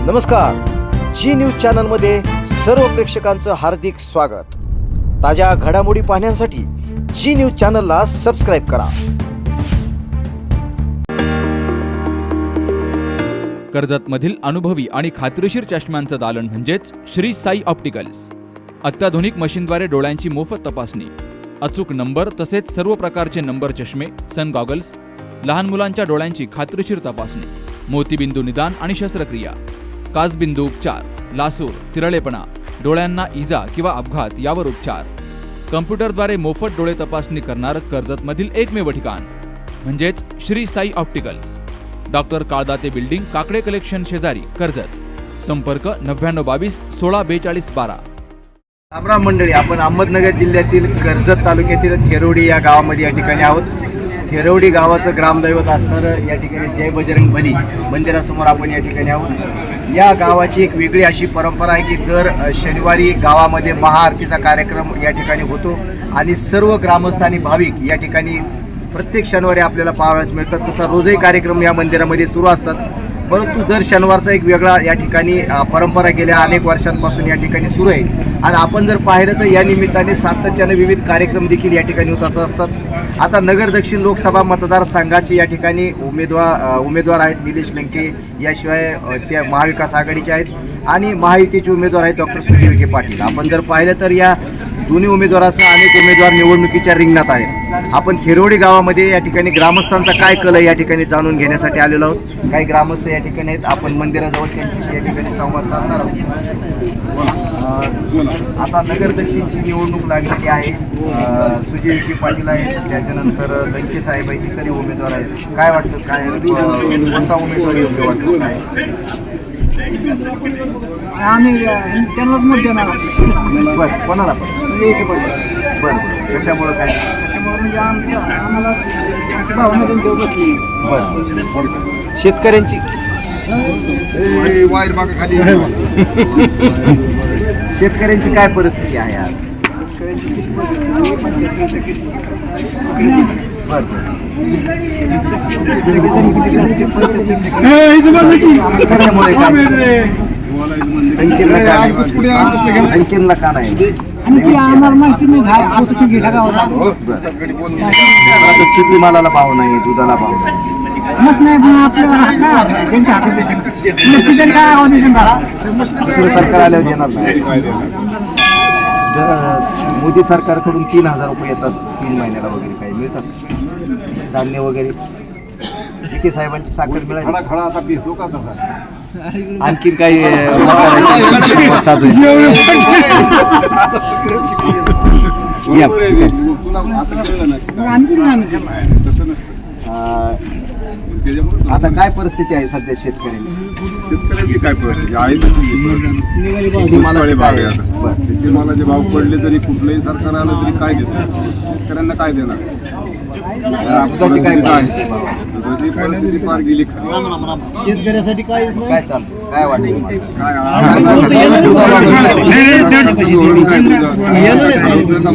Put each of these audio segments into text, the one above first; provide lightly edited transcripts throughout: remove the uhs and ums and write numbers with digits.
नमस्कार, जी न्यूज चॅनलमध्ये सर्व प्रेक्षकांचं हार्दिक स्वागत। ताज्या घडामोडी पाहण्यासाठी जी न्यूज चॅनलला सबस्क्राईब करा। कर्जतमधील अनुभवी आणि खात्रीशीर चष्म्यांचं दालन म्हणजेच श्री साई ऑप्टिकल्स। अत्याधुनिक मशीनद्वारे डोळ्यांची मोफत तपासणी, अचूक नंबर तसेच सर्व प्रकारचे नंबर चष्मे, सन गॉगल्स, लहान मुलांच्या डोळ्यांची खात्रीशीर तपासणी, मोतीबिंदू निदान आणि शस्त्रक्रिया, काचबिंदू उपचार, लासूर, तिरळेपणा, डोळ्यांना इजा किंवा अपघात यावर उपचार, कम्प्युटरद्वारे मोफत डोळे तपासणी करणारं कर्जतमधील एकमेव ठिकाण म्हणजेच Shri Sai opticals. Doctor Kaldate building, Kakade collection शेजारी, कर्जत। संपर्क 9922 16 42 12। रामराम मंडळी, आपण अहमदनगर जिल्ह्यातील कर्जत तालुक्यातील थेरोडी या गावामध्ये या ठिकाणी आहोत। थेरोडी गावाचं ग्रामदैवत असणारं या ठिकाणी जय बजरंग बली मंदिरासमोर आपण या ठिकाणी आहोत। या गावाची एक वेगळी अशी परंपरा आहे की दर शनिवारी गावामध्ये महाआरतीचा कार्यक्रम या ठिकाणी होतो आणि सर्व ग्रामस्थ आणि भाविक या ठिकाणी प्रत्येक शनिवारी आपल्याला पाहावयास मिळतात। तसा रोजही कार्यक्रम या मंदिरामध्ये सुरू असतात, परंतु दर शनिवारचा एक वेगळा या ठिकाणी परंपरा गेल्या अनेक वर्षांपासून या ठिकाणी सुरू आहे। आणि आपण जर पाहिलं तर या निमित्ताने सातत्याने विविध कार्यक्रम देखील या ठिकाणी होत असतात। आता नगर दक्षिण लोकसभा मतदारसंघाचे या ठिकाणी उमेदवार आहेत निलेश लंके, याशिवाय त्या महाविकास आघाडीचे आहेत आणि महायुतीचे उमेदवार आहेत डॉक्टर सुजय विखे पाटील। आपण जर पाहिलं तर या दोन्ही उमेदवारासह अनेक उमेदवार निवडणुकीच्या रिंगणात आहेत। आपण थेरोडी गावामध्ये या ठिकाणी ग्रामस्थांचा काय कल आहे या ठिकाणी जाणून घेण्यासाठी आलेलो आहोत। काही ग्रामस्थ या ठिकाणी आहेत, आपण मंदिराजवळ त्यांच्याशी या ठिकाणी संवाद साधणार आहोत। आता नगर दक्षिणची निवडणूक लागलेली आहे, सुजय विखे पाटील आहेत, त्याच्यानंतर लंके साहेब आहेत, इतरही उमेदवार आहेत। काय वाटतं, काय कोणता उमेदवार योग्य वाटतो? काय आम्ही त्यांनाच मत देणार। बरं, कोणाला पण? बरं बरं, कशामुळं काय? त्याच्यामुळे म्हणजे आम्हाला भावनेतून देऊ बसली। बरं, शेतकऱ्यांची शेतकऱ्यांची काय परिस्थिती आहे आज? आणखीनला का नाही? किती मालाला भाव नाही, दुधाला भाव सरकार आल्यावर देणार नाही। मोदी सरकारकडून 3000 रुपये येतात 3 महिन्याला वगैरे, काही मिळतात धान्य वगैरे। विखे साहेबांची साखर मिळाली, आता पितो का तसा? आणखीन काही आता काय परिस्थिती आहे सध्या शेतकऱ्यांची? काय परिस्थिती आहे तशी शेतीमालाचे भाव पडले तरी कुठलंही सरकार आलं तरी काय देतं? शेतकऱ्यांना काय देणार? परिस्थिती फार गेली। शेतकऱ्यासाठी काय चालतं, काय वाटतं?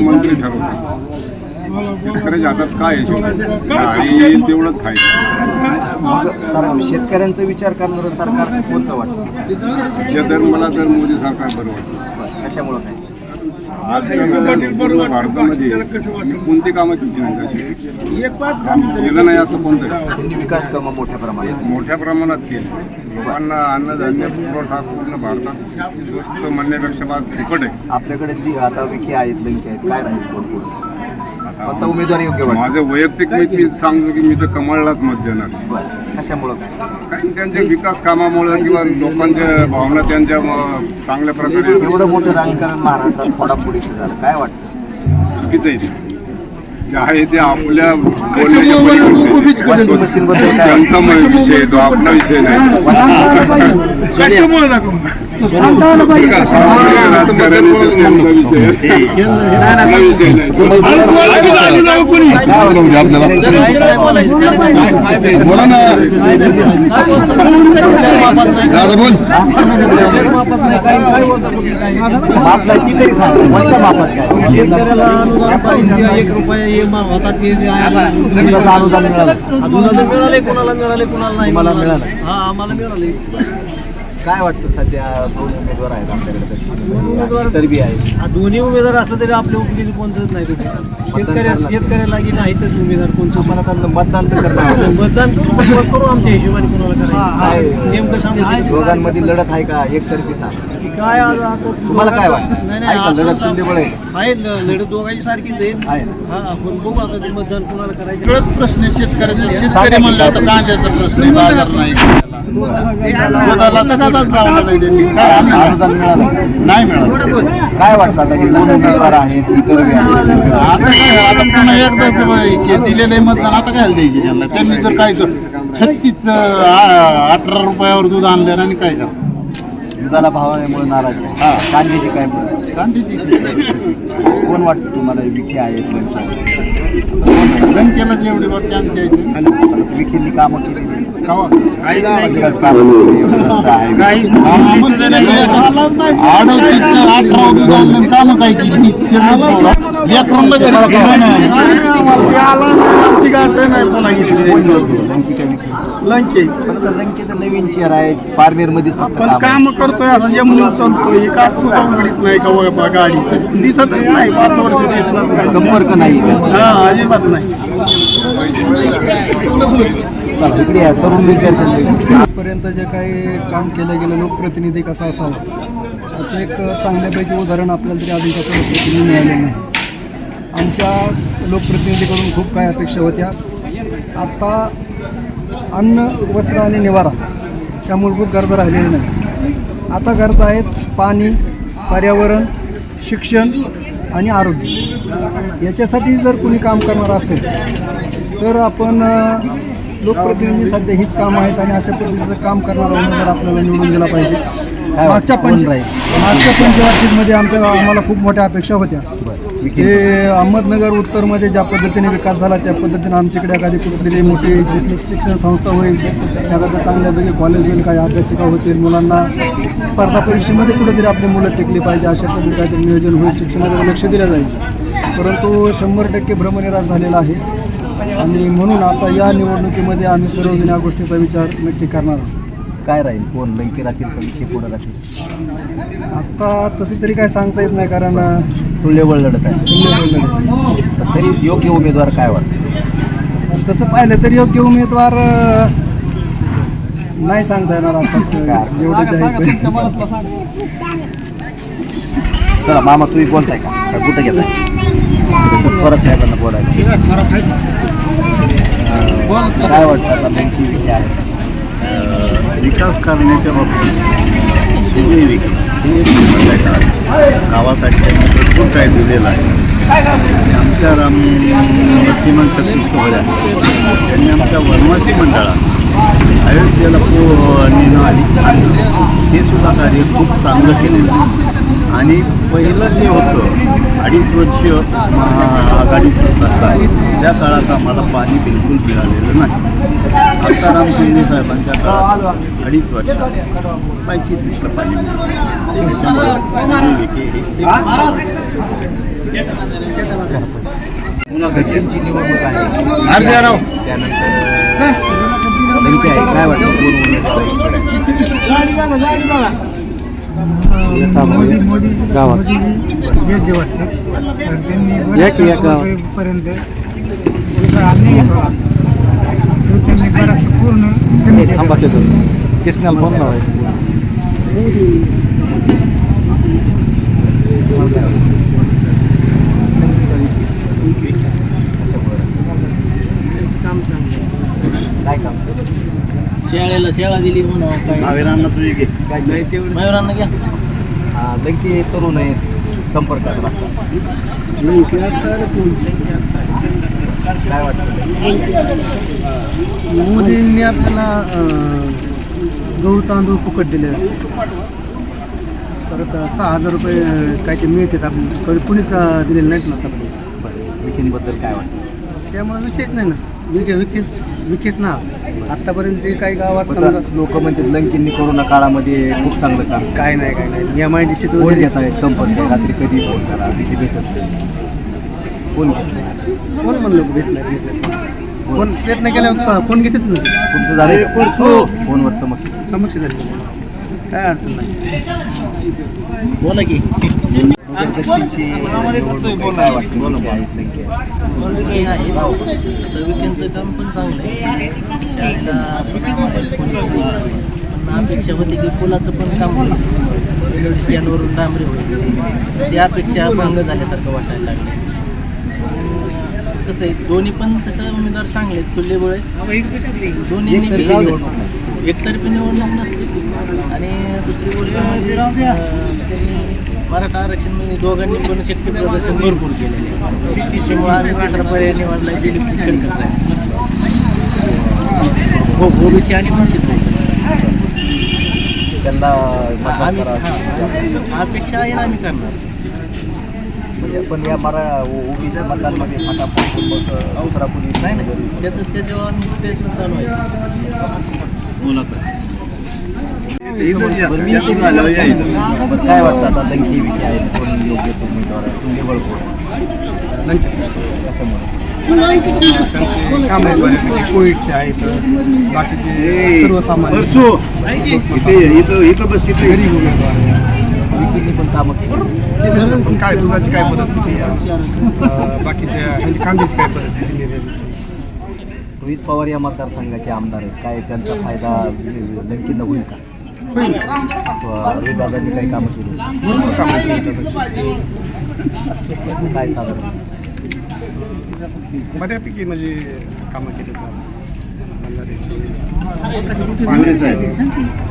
मंत्री ठरवतात, शेतकऱ्याच्या हातात काय आहे? तेवढंच खायचं। शेतकऱ्यांचा विचार करणारं सरकार कोणतं वाटतं? तर मला तर मोदी सरकार बरं वाटतं। कशामुळं काय? भारतामध्ये कोणती कामं केली नाही तशी केलं नाही असं कोणतं? त्यांनी विकास कामं मोठ्या प्रमाणात केली। लोकांना अन्नधान्य पुरवठा पूर्ण भारतात स्वस्त म्हणण्यापेक्षा आज फुकट आहे। आपल्याकडे जी आता विखे आहेत, लंके आहेत, काय राहील कोण कोणता उमेदवार योग्य वाटतो? माझं वैयक्तिक मी सांगतो की मी तर कमळलाच मत देणार। कशामुळं काय? कारण त्यांच्या विकास कामामुळे किंवा लोकांच्या भावना त्यांच्या चांगल्या प्रकारे एवढं मोठं राजकारण महाराष्ट्रात फोडाफोडीचं झालं, काय वाटतं? चुकीचं आहे ते आहे ते आपल्या त्यांचा विषय, तो आपला विषय नाही। अनुदान मिळाले, कोणाला मिळाले, कोणाला नाही? मला मिळालं, आम्हाला मिळाले। काय वाटतं सध्या दोन उमेदवार आहेत आपल्याकडे उमेदवार- तर बी आहेत दोन्ही उमेदवार असलं तरी आपल्या उपयोगी कोणतंच नाही कुठे शेतकऱ्याला की नाहीतच उमेदवार कोणतं आपण आता मतदान तर करणार आहोत. मतदान करू आमच्या हिशोबाने कोणाला करायचं नेमकं सांगू दोघांमध्ये लढत आहे का एकतर्फी सांग काय आज आता तुम्हाला काय वाटतं? नाही आहे का नाही लढत तुल्यबळ आहे? आहे लढत दोघांची सारखीच आहे आहे हा आपण बघू आता ते मतदान कोणाला करायचं सगळंच प्रश्न शेतकऱ्याचा शेतकरी म्हणलं तर कांद्याचा प्रश्न आहे, बाजार नाही दुधाला तर कदाच लावला नाही त्यांनी. काय आम्ही अनुदान मिळालं नाही मिळालं. काय वाटतं आता हे दोन उमेदवार आहेत इतर बी आहेत. आता काय आता पुन्हा एकदाच दिलेलं आहे मतदान आता काय द्यायचे त्यांना त्यांनी जर काय 18 रुपयावर दूध आणलं आणि काय करा दुधाला भावामुळे नाराज आहे हा. कांद्याची काय परिस्थिती? कांद्याची कोण वाटतं तुम्हाला विखे आहेत बँकेला जेवढे वर चान्स द्यायचे विखेंनी कामं केली खावा विकास कामं केली, रस्ता आहे. 18 दूध आणलं कामं काय केली लेकरांना घरी ठेवलं नाही. फक्त लंकेचा नवीन चेहरा आहे पारनेर मध्येच फक्त पण काम आहे. काम करतोय असं जे म्हणून चालतोय का सुद्धा उघडीत नाही का वगैरे गाडीचं दिसतच नाही 5 वर्ष दिसणार नाही. संपर्क नाही त्यांचा. हा अजिबात नाही चला, इकडे या, तरुण विद्यार्थी आजपर्यंत जे काही काम केलं गेलं लोकप्रतिनिधी कसा असावा असं एक चांगल्यापैकी उदाहरण आपल्याला तरी अजून कसं लोकप्रतिनिधी मिळालेलं नाही. आमच्या लोकप्रतिनिधीकडून खूप काही अपेक्षा होत्या. आता अन्न वस्त्र आणि निवारा त्या मूलभूत गरजा राहिलेल्या नाही. आता गरजा आहेत पाणी, पर्यावरण, शिक्षण आणि आरोग्य. याच्यासाठी जर कोणी काम करणार असेल तर आपण लोकप्रतिनिधी सध्या हीच कामं आहेत आणि अशा पद्धतीचं काम करणारा उमेदवार आपल्याला निवडून दिला पाहिजे. मागच्या पंचवार्षिकमध्ये आम्हाला खूप मोठ्या अपेक्षा होत्या. हे अहमदनगर उत्तरमध्ये ज्या पद्धतीने विकास झाला त्या पद्धतीने आमच्याकडे एखादी कुठेतरी मोठी शिक्षण संस्था होईल, एखादं चांगल्यापैकी कॉलेज होईल, काही अभ्यासिका होतील, मुलांना स्पर्धा परीक्षेमध्ये कुठेतरी आपली मुलं टिकली पाहिजे अशा पद्धतीने काहीतरी नियोजन होईल, शिक्षणाकडे लक्ष दिलं जाईल. परंतु 100% भ्रमनिराश झालेला आहे आणि म्हणून आता या निवडणुकीमध्ये आम्ही सर्वजण या गोष्टीचा विचार नक्की करणार आहोत. काय राहील कोण लंके राहतील का विखे पुढे राहतील? आता तशी तरी काय सांगता येत नाही कारण तुल्यबळ लढत आहे तरी योग्य उमेदवार काय वाटतं? तसं पाहिलं तर योग्य उमेदवार नाही सांगता येणार आता एवढं जाहीर. चला मामा तुम्ही बोलताय का कुठं घेताय? परत साहेबांना बोलायचं काय वाटतं आता लंके विखे आहे विकास करण्याच्या बाबतीत विजय विखे हे एक नंबरला आहे. गावासाठी त्यांनी भरपूर काय दिलेलं आहे. आमच्या लक्ष्मण शक्ती सोहळ्या त्यांनी आमच्या वनवासी मंडळात अयोध्येला आणि हे सुद्धा कार्य खूप चांगलं केलेलं आहे. आणि पहिलं जे होतं 2.5 वर्ष आघाडीचं सरकार त्या काळात आम्हाला पाणी बिलकुल मिळालेलं नाही. आता राम शिंदे साहेबांच्या काळात 2.5 वर्ष पाहिजे तिथलं पाणी मिळालं. त्याच्यामुळे विखे हे गच्चींची निवडणूक आहे अर्ध्याराव त्यानंतर लंके आहे काय वाटतं कोण उमेदवार आहे? गावात योग्य वाटतं त्यांनी पर्यंत पूर्ण किसनाला फोन लावायचं. काय काम शेळ्याला शेळा दिली म्हणून नावेरांना तुझी घे मयुरांना घ्या लंके तरुण आहेत संपर्कात राहतात काय वाटतं? मोदींनी आपल्याला गहू तांदूळ फुकट दिले, परत 6,000 रुपये काय ते मिळतात आपल्याला कुणीच दिलेले नाहीत ना आतापर्यंत. विखेंबद्दल काय वाटतं? त्यामुळे विशेष नाही ना विकेच ना आत्तापर्यंत जे काही गावात लोक म्हणतात लंकेंनी कोरोना काळामध्ये खूप चांगलं काम काय नाही MIDC कोण घेत आहेत संपर्क रात्री कधी फोन करा किती भेटत कोण कोण म्हणलं घेत नाही कोण प्रयत्न केल्यावर कोण घेतच नाही. तुमचं झालं फोनवर समक्ष समक्ष झाले काय अडचण नाही. बोला की दक्षिणची निवडणूक काय वाटतं? लंके आहेत, लंके आहेत. सविकेंचं काम पण चांगलं आहे. शाळेला पण अपेक्षा होती की पुलाचं पण काम होईल, स्टँडवरून डांबरी होईल, त्या अपेक्षा भंग झाल्यासारखं वाटायला लागलं. कसं आहे, दोन्ही पण तसं उमेदवार चांगले आहेत, तुल्यबळ आहे. दोन्ही एकतर्फी निवडणूक नसते. आणि दुसरी गोष्ट म्हणजे त्यांनी मराठा आरक्षण म्हणजे दोघांनी पण शक्ती प्रदर्शन भरपूर केलेले आहे. त्याच्यामुळे आम्ही तिसरा पर्याय निवडला दिलीप खेडकर साहेब. हो, ओबीसी आणि वंचित नाही त्यांना मतदान करावं. अपेक्षा आहे ना, आम्ही करणार. म्हणजे पण या ओबीसी मतदानमध्ये फटाफट दुसरा कोणी नाही नाही, त्याच्यावर प्रयत्न चालू आहे. काय वाटतं आता लंके विषय आहे, कोण योग्य तो उमेदवार आहे, तुल्यबळ कोण? कशामुळे? कोविडचे आहेत, बाकीचे सर्वसामान्य गरीब उमेदवार विकींनी पण कामं केली. पण काय दुधाची काय परिस्थिती आहे, बाकीच्या ह्याची कांद्याची काय परिस्थिती निर्यातीची. रोहित पवार या मतदारसंघाचे आमदार आहेत, काय त्यांचा फायदा लंकेंना होईल का? रोहित दादांनी काही कामं केली? भरपूर कामं केली त्याची. काय साधारण? बऱ्यापैकी म्हणजे कामं केली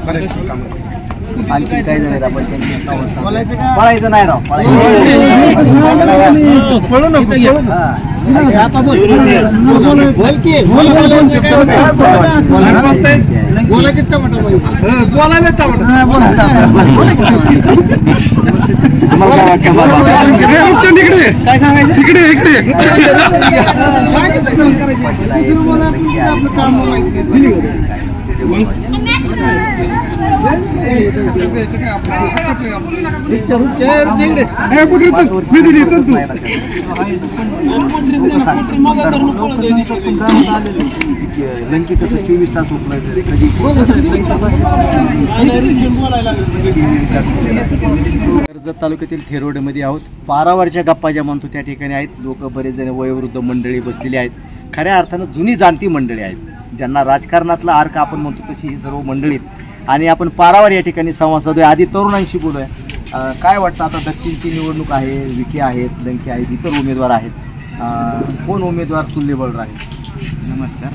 बऱ्यापैकी कामं केली. आणखी काय झालं आपण पळायचं नाही राव, काय सांगायचं इकडे इकडे लंके कसं 24 तास उपलब्ध आहे, कधी कर्जत तालुक्यातील थेरोडेमध्ये आहोत. पारावरच्या गप्पा ज्या म्हणतो त्या ठिकाणी आहेत. लोक बरेच जण वयोवृद्ध मंडळी बसलेली आहेत. खऱ्या अर्थानं जुनी जाणती मंडळी आहेत, ज्यांना राजकारणातला अर्क आपण म्हणतो तशी ही सर्व मंडळी आहेत. आणि आपण पारावर या ठिकाणी संवाद साधूया. आधी तरुणांशी बोलूया. काय वाटतं आता दक्षिणची निवडणूक आहे, विखे आहेत, लंके आहेत, इतर उमेदवार आहेत, कोण उमेदवार तुल्यबळ राहील? नमस्कार,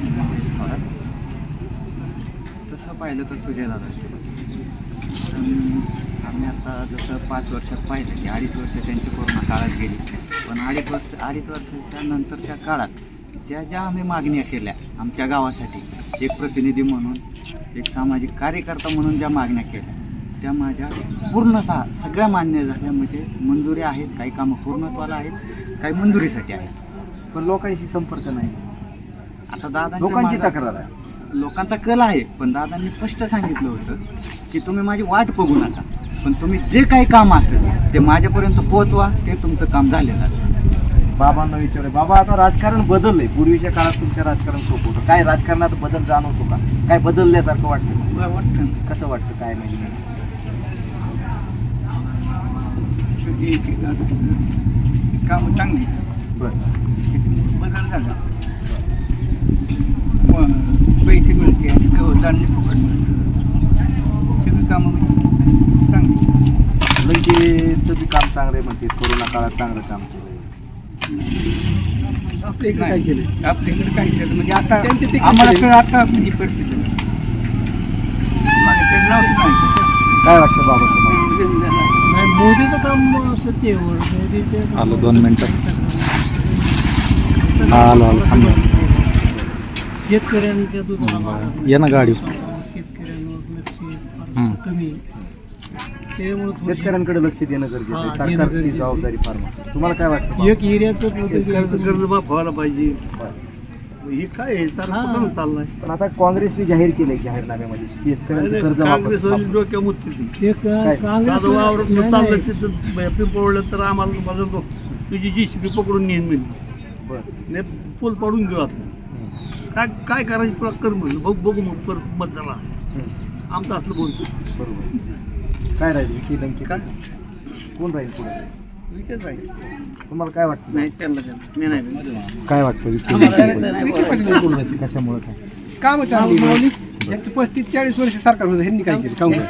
तसं पाहिलं तर सुजयदादा. आम्ही आता जसं 5 वर्षात पाहिलं की 2.5 वर्ष त्यांची कोरोना काळात गेली, पण 2.5 वर्षाच्या नंतरच्या काळात ज्या आम्ही मागण्या केल्या आमच्या गावासाठी, एक प्रतिनिधी म्हणून, एक सामाजिक कार्यकर्ता म्हणून ज्या मागण्या केल्या त्या माझ्या पूर्णतः सगळ्या मान्य झाल्या. म्हणजे मंजुरी आहेत, काही कामं पूर्णत्वाला आहेत, काही मंजुरीसाठी आहेत, पण लोकांशी संपर्क नाही. आता दादा लोकांची तक्रार आहे, लोकांचा कल आहे, पण दादांनी स्पष्ट सांगितलं होतं की तुम्ही माझी वाट बघू नका, पण तुम्ही जे काही काम असेल ते माझ्यापर्यंत पोहोचवा, ते तुमचं काम झालेलं असेल. बाबांना विचारूया. बाबा, आता राजकारण बदललंय. पूर्वीच्या काळात तुमचं राजकारण सोपं होतं. काय राजकारणात बदल जाणवतो का? काय बदलल्यासारखं वाटतं? वाटतं कसं वाटतं? काय म्हणजे काम चांगली बरं, बदल झाला. पैसे मिळते, धान्य फुकट मिळतं, सगळी कामं चांगली. लंकेचं बी काम चांगलं आहे म्हणते, कोरोना काळात चांगलं काम केलं. आपल्या इकडे काय केलं? आपल्या इकडे काय केलं म्हणजे आता आम्हाला आता म्हणजे परिस्थिती काय वाटतं बाबा तुम्हाला? मोदीचं काम सचिव मोदीचे आलो 2 मिनिटं. शेतकऱ्यांच्या दुधाला ये ना गाडी. शेतकऱ्यांवर लक्ष कमी, त्यामुळे शेतकऱ्यांकडे लक्ष देणं गरजेचं आहे. सरकारची जबाबदारी फार मोठी. तुम्हाला काय वाटतं? एक एरियाचं कर्ज माफ व्हायला पाहिजे. हे काय आहे कुठून चाललंय? पण आता काँग्रेसने जाहीर केलंय जाहीरनाम्यामध्ये शेतकऱ्यांचं कर्ज काँग्रेस माफ. डोक्या मुत्ती एक काँग्रेस चाललं तिथं पिंपळलं तर आम्हाला बघतो तुझी JCB पकडून नेहमी म्हणजे बरं. पूल पाडून घेऊ आता. काय काय करायचं तुला कर म्हणलं बघू मग परत मतदानाला आमचं असलं बोलतो. बरोबर. काय राहील विकी लंके कोण राहील पुढे विकेच आहे. तुम्हाला काय वाटतं नाही त्यांना नाही काय वाटतं विकी कशामुळे काय काम चांगली यांचं 35-40 वर्ष सरकार होतं, ह्यांनी काय केलं काँग्रेस.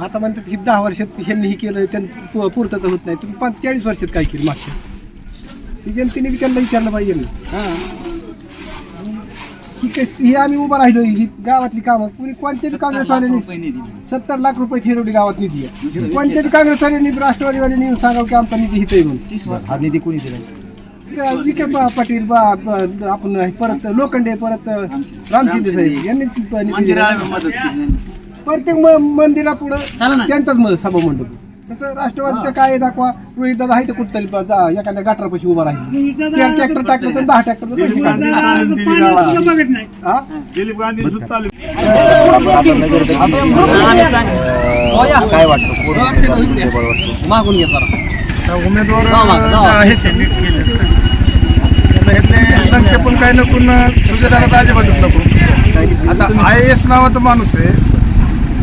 आता म्हणतात ही 10 वर्षात ह्यांनी हे केलं, त्यांनी पूर्तता होत नाही. तुम्ही 40 वर्षात काय केलं मागच्या ही जनतेने त्यांना विचारलं पाहिजे ना. ही आम्ही उभं राहिलो, ही गावातली कामं पुरी कोणत्याही काँग्रेसवाल्यांनी 70 लाख रुपये थिरोडी गावात निधी आहे. कोणत्याही काँग्रेसवाल्यांनी राष्ट्रवादीवाल्यांनी येऊन सांगावं की आमचा निधी हित येऊन हा निधी कोणी दिला विखे पाटील आपण परत लोखंडे परत राम शिंदे साहेब यांनी निधी दिला. प्रत्येक मंदिरापुढं त्यांचाच सभा मंडप. तसं राष्ट्रवादीचं काय दाखवा, रोहित दादा आहे तर कुठतरी एखाद्या गटारापाशी उभा राहील, 4 ट्रॅक्टर टाकलं तर 10 ट्रॅक्टर पैसे दिलीप गांधी सुद्धा आले. काय वाटतं कोण वाटतं मागून घ्या जरा. उमेदवार आहेत ते नीट केले. लंके पण काही नको ना सुजयदादा अजिबातच नको. आता IAS नावाचा माणूस आहे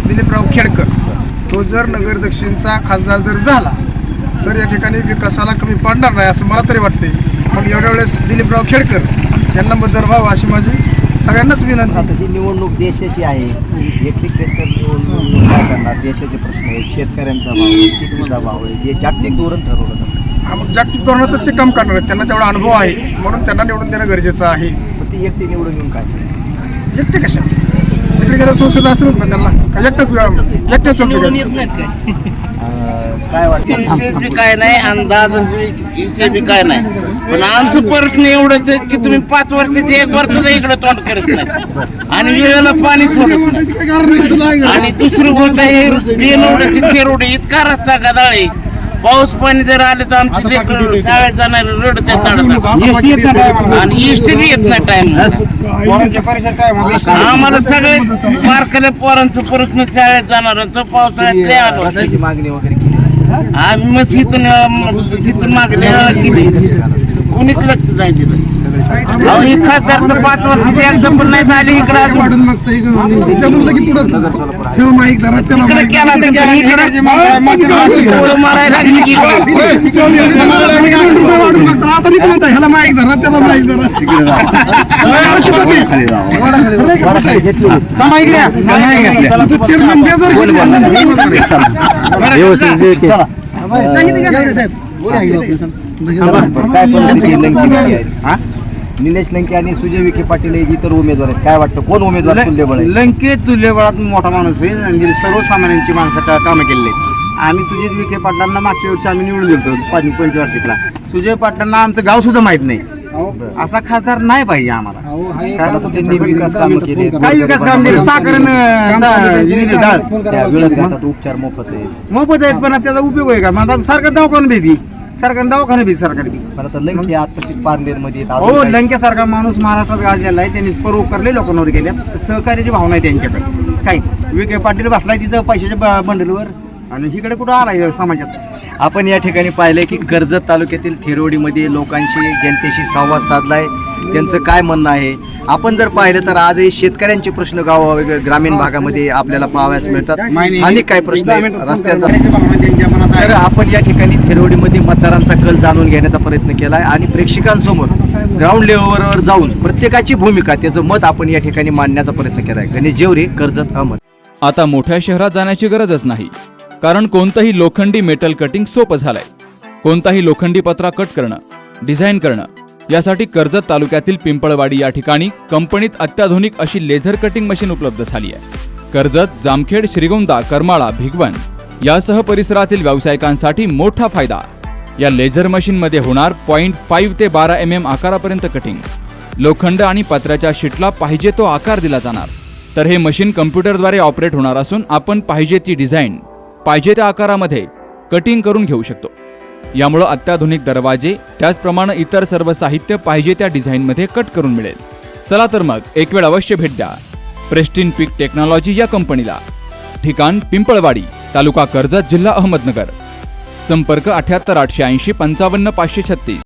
दिलीपराव खेडकर, तो जर नगर दक्षिणचा खासदार जर झाला तर या ठिकाणी विकासाला कमी पडणार नाही असं मला तरी वाटते. पण एवढ्या वेळेस दिलीपराव खेडकर यांना मतदान व्हावं अशी माझी सगळ्यांनाच विनंती. आता ही निवडणूक देशाची आहे, एकटी निवडणूक काय करणार, देशाचे प्रश्न आहेत, शेतकऱ्यांचा भाव आहे, शेतीचा भाव आहे, हे जागतिक धोरण ठरवलं जातं. मग जागतिक धोरणात ते काम करणार आहेत, त्यांना तेवढा अनुभव आहे म्हणून त्यांना निवडून देणं गरजेचं आहे. पण ती एकटी निवडून येऊन काय एकटे कशा तिकडे गेलं संसद असं होत ना त्यांना का एकटंच काय वाटतं विशेष बी काय नाही, अंदाज विषय बी काय नाही. पण आमचं प्रश्न एवढंच आहे की तुम्ही 5 वर्षात एक वर्ष इकडे तोंड करत नाही आणि वेळेला पाणी सोडत नाही. आणि दुसरी गोष्ट हे बेनवड्याची तेरवडी इतका रस्ता गदाळे, पाऊस पाणी जर आले तर आमची शाळेत जाणार रडते आणि इष्ट बी येत नाही टाइम. आम्हाला सगळे बारकाल्या पोरांचं प्रश्न शाळेत जाणाऱ्यांचं पावसाळ्यात आलो रस्त्याची मागणी वगैरे केली आम्ही मग हिथून मागल्या कुणीच लक्ष नाही दिलं. ही खासदार तर 5 वर्ष एकदा पण नाही झाली इकडे मारायला निलेश लंके आणि सुजय विखे पाटील हे इतर उमेदवार आहेत. काय वाटतं कोण उमेदवार तुल्यबळ आहे? लंके तुल्यबळात मोठा माणूस आहे आणि सर्वसामान्यांची माणसं कामं केलेली आहेत. आम्ही सुजय विखे पाटलांना मागच्या वर्षी आम्ही निवडून दिलतो 25 सुजय पाटलांना आमचं गाव सुद्धा माहित नाही. असा खासदार नाही पाहिजे आम्हाला. त्यांनी विकास कामं केली आहेत. काही विकास काम केले, साखर उपचार मोफत आहे, मोफत आहेत पण त्याचा उपयोग आहे का? मला सरकार दवाखाना भेटी दवाखाना भेटी सरकारी. आता लंके आत्ताची पारनेरमध्ये आहेत. हो, लंकेसारखा माणूस महाराष्ट्रात गाजलेला आहे. त्यांनी परोपकारले लोकांवर गेल्या, सहकार्याची भावना आहे त्यांच्याकडे. काही विखे पाटील बसलाय तिथं पैशाच्या बंडलवर आणि इकडे कुठं आलाय समाजात. आपण या ठिकाणी पाहिलंय की कर्जत तालुक्यातील थिरोडीमध्ये लोकांशी जनतेशी संवाद साधलाय, त्यांचं काय म्हणणं आहे. आपण जर पाहिलं तर आजही शेतकऱ्यांचे प्रश्न ग्रामीण भागामध्ये आपल्याला पाहावयास मिळतात. स्थानिक काय प्रश्न आहेत, रस्त्याचा. तर आपण या ठिकाणी थिरोडीमध्ये मतदारांचा कल जाणून घेण्याचा प्रयत्न केलाय आणि प्रेक्षकांसमोर ग्राउंड लेवलवर जाऊन प्रत्येकाची भूमिका, त्याचं मत आपण या ठिकाणी मांडण्याचा प्रयत्न केलाय. गणेश जेवरे, कर्जत, अहमद. आता मोठ्या शहरात जाण्याची गरजच नाही, कारण कोणतंही लोखंडी मेटल कटिंग सोपं झालंय. कोणताही लोखंडी पत्रा कट करणं, डिझाईन करणं यासाठी कर्जत तालुक्यातील पिंपळवाडी या ठिकाणी कंपनीत अत्याधुनिक अशी लेझर कटिंग मशीन उपलब्ध झाली आहे. कर्जत, जामखेड, श्रीगोंदा, करमाळा, भिगवण यासह परिसरातील व्यावसायिकांसाठी मोठा फायदा. या लेझर मशीनमध्ये होणार 0.5 ते 12 mm आकारापर्यंत कटिंग. लोखंड आणि पत्र्याच्या शीटला पाहिजे तो आकार दिला जाणार. तर हे मशीन कम्प्युटरद्वारे ऑपरेट होणार असून आपण पाहिजे ती डिझाईन पाहिजे त्या आकारामध्ये कटिंग करून घेऊ शकतो. यामुळे अत्याधुनिक दरवाजे त्याचप्रमाणे इतर सर्व साहित्य पाहिजे त्या डिझाईनमध्ये कट करून मिळेल. चला तर मग एक वेळ अवश्य भेट द्या प्रेस्टिन पीक टेक्नॉलॉजी या कंपनीला. ठिकाण पिंपळवाडी, तालुका कर्जत, जिल्हा अहमदनगर. संपर्क 78 880 55 536.